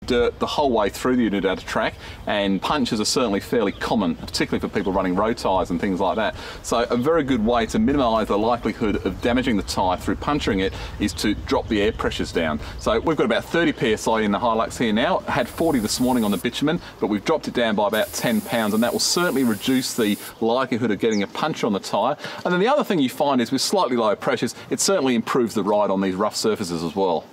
dirt the whole way through the Unidata track, and punches are certainly fairly common, particularly for people running road tyres and things like that. So a very good way to minimise the likelihood of damaging the tyre through puncturing it is to drop the air pressures down. So we've got about 30 psi in the Hilux here now. I had 40 this morning on the bitumen, but we've dropped it down by about 10 pounds, and that will certainly reduce the likelihood of getting a puncture on the tyre. And then the other thing you find is with slightly lower pressures, it certainly improves the ride on these rough surfaces as well.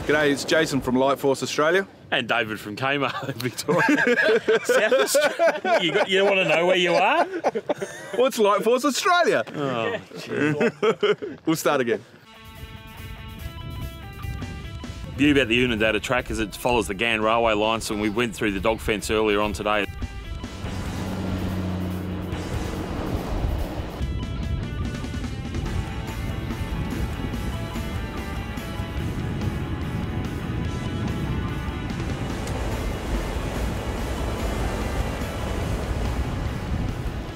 G'day, it's Jason from Light Force Australia. And David from Kmart, Victoria. South Australia. You want to know where you are? What's Light Force Australia? Oh, We'll start again. View about the Unidata track is it follows the Gan railway line, so we went through the dog fence earlier on today.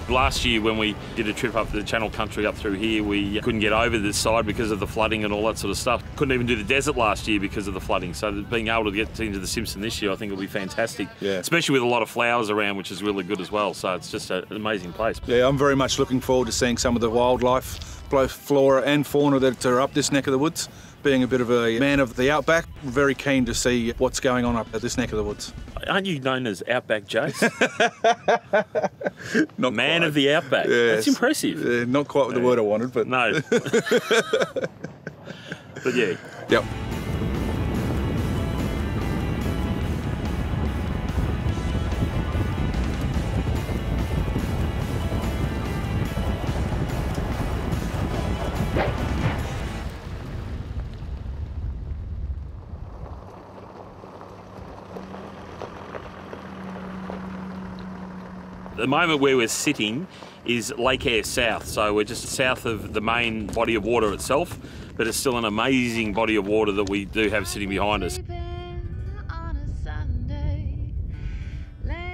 Last year when we did a trip up the Channel Country up through here, we couldn't get over this side because of the flooding and all that sort of stuff. Couldn't even do the desert last year because of the flooding. So being able to get into the Simpson this year, I think will be fantastic. Yeah. Especially with a lot of flowers around, which is really good as well. So it's just an amazing place. Yeah, I'm very much looking forward to seeing some of the wildlife, both flora and fauna that are up this neck of the woods. Being a bit of a man of the outback, very keen to see what's going on up at this neck of the woods. Aren't you known as Outback Jace? Not Man quite. of the Outback. Yes. That's impressive. Not quite the word I wanted, but... No. But yeah. Yep. The moment where we're sitting is Lake Eyre South, so we're just south of the main body of water itself, but it's still an amazing body of water that we do have sitting behind us.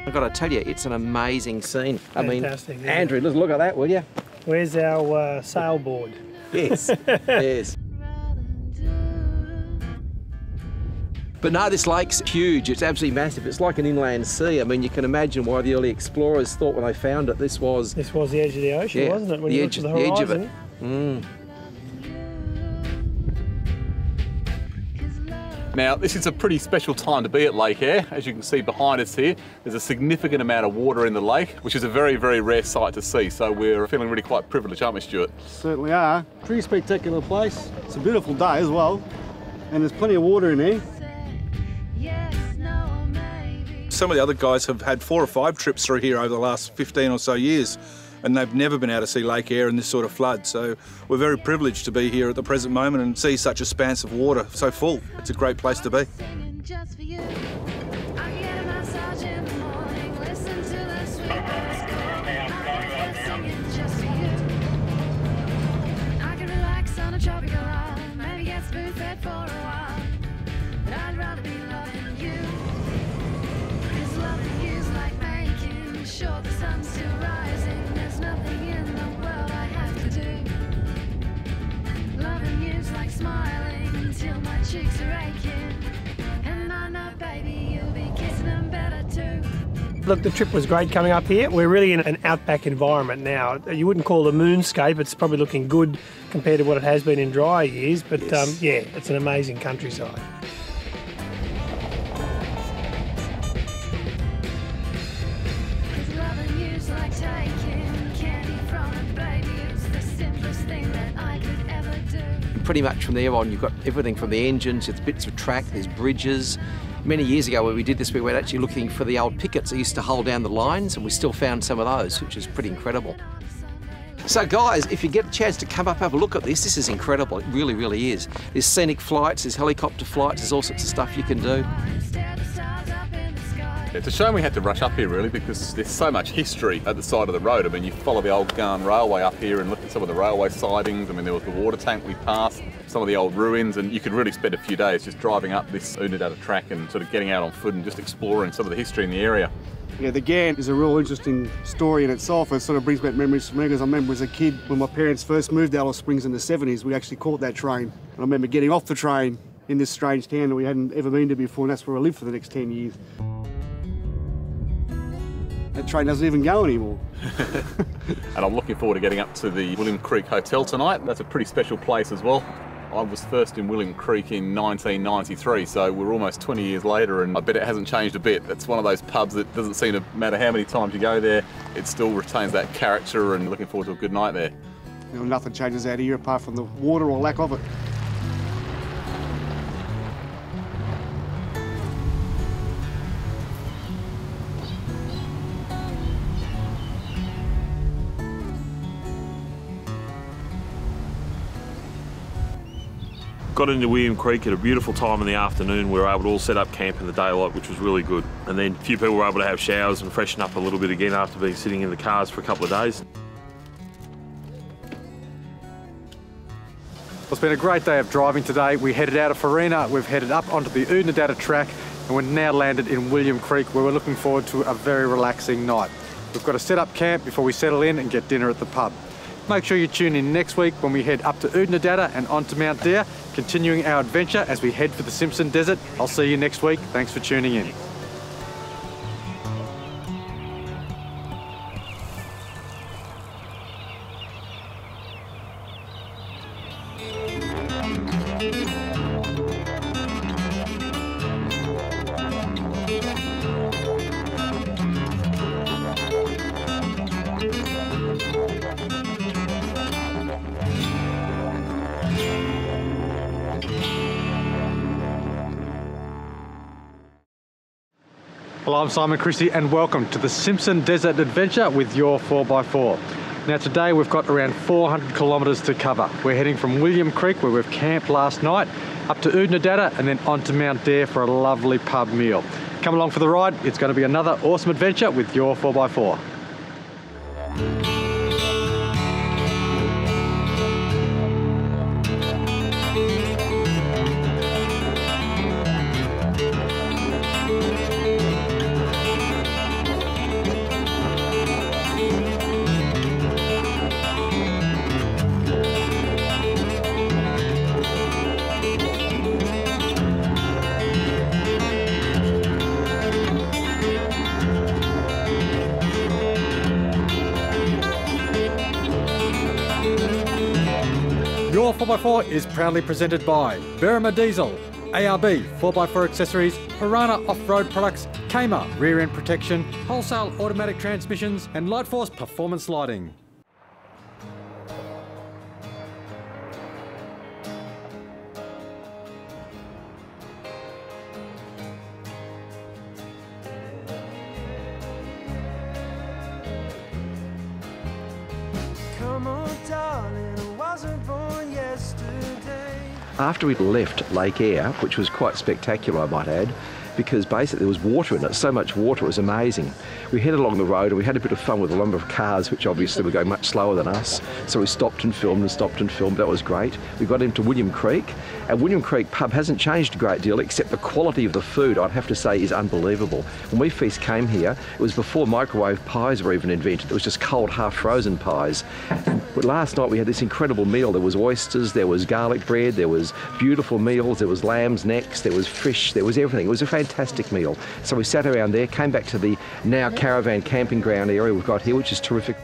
I've got to tell you, it's an amazing scene. Fantastic, I mean, yeah. Andrew, let's look at that, will you? Where's our sailboard? Yes, yes. But no, this lake's huge. It's absolutely massive. It's like an inland sea. I mean, you can imagine why the early explorers thought when they found it, this was This was the edge of the ocean, yeah, wasn't it? When the you edge, looked at the the edge of horizon. it. Now, this is a pretty special time to be at Lake Eyre. As you can see behind us here, there's a significant amount of water in the lake, which is a very, very rare sight to see. So we're feeling really quite privileged, aren't we, Stuart? Certainly are. Pretty spectacular place. It's a beautiful day as well, and there's plenty of water in here. Some of the other guys have had 4 or 5 trips through here over the last 15 or so years, and they've never been able to see Lake Eyre in this sort of flood. So we're very privileged to be here at the present moment and see such a expanse of water so full. It's a great place to be. Look, the trip was great coming up here. We're really in an outback environment now. You wouldn't call it a moonscape. It's probably looking good compared to what it has been in drier years, but Yes. yeah, it's an amazing countryside. Pretty much from there on, you've got everything from the engines, it's bits of track, there's bridges. Many years ago when we did this, we went actually looking for the old pickets that used to hold down the lines, and we still found some of those, which is pretty incredible. So guys, if you get a chance to come up, have a look at this is incredible. It really, really is. There's scenic flights, there's helicopter flights, there's all sorts of stuff you can do. It's a shame we had to rush up here really, because there's so much history at the side of the road. I mean, you follow the old Garn Railway up here and look at some of the railway sidings. I mean, there was the water tank we passed, some of the old ruins, and you could really spend a few days just driving up this Oodnadatta track and sort of getting out on foot and just exploring some of the history in the area. Yeah, the Garn is a real interesting story in itself. It sort of brings back memories for me, because I remember as a kid when my parents first moved to Alice Springs in the 70s, we actually caught that train. And I remember getting off the train in this strange town that we hadn't ever been to before, and that's where I lived for the next 10 years. That train doesn't even go anymore. And I'm looking forward to getting up to the William Creek Hotel tonight. That's a pretty special place as well. I was first in William Creek in 1993, so we're almost 20 years later, and I bet it hasn't changed a bit. It's one of those pubs that doesn't seem to matter how many times you go there, it still retains that character, and looking forward to a good night there. You know, nothing changes out here apart from the water or lack of it. Got into William Creek at a beautiful time in the afternoon. We were able to all set up camp in the daylight, which was really good. And then a few people were able to have showers and freshen up a little bit again after being sitting in the cars for a couple of days. Well, it's been a great day of driving today. We headed out of Berrima, we've headed up onto the Oodnadatta track, and we're now landed in William Creek, where we're looking forward to a very relaxing night. We've got to set up camp before we settle in and get dinner at the pub. Make sure you tune in next week when we head up to Oodnadatta and onto Mount Dare, continuing our adventure as we head for the Simpson Desert. I'll see you next week. Thanks for tuning in. Hello, I'm Simon Christie and welcome to the Simpson Desert Adventure with your 4x4. Now today we've got around 400 kilometres to cover. We're heading from William Creek, where we've camped last night, up to Oodnadatta and then onto Mount Dare for a lovely pub meal. Come along for the ride, it's going to be another awesome adventure with your 4x4. Your 4x4 is proudly presented by Berrima Diesel, ARB 4x4 accessories, Piranha off-road products, Kmart rear end protection, wholesale automatic transmissions and Lightforce performance lighting. Come on, darling, I wasn't born yesterday. After we'd left Lake Eyre, which was quite spectacular, I might add, because basically there was water in it, so much water, it was amazing. We headed along the road and we had a bit of fun with a number of cars, which obviously were going much slower than us. So we stopped and filmed and stopped and filmed. That was great. We got into William Creek, and William Creek pub hasn't changed a great deal, except the quality of the food, I'd have to say, is unbelievable. When we first came here, it was before microwave pies were even invented. It was just cold, half-frozen pies. But last night we had this incredible meal. There was oysters, there was garlic bread, there was beautiful meals, there was lamb's necks, there was fish, there was everything. It was a fantastic meal. So we sat around there, came back to the now caravan camping ground area we've got here, which is terrific.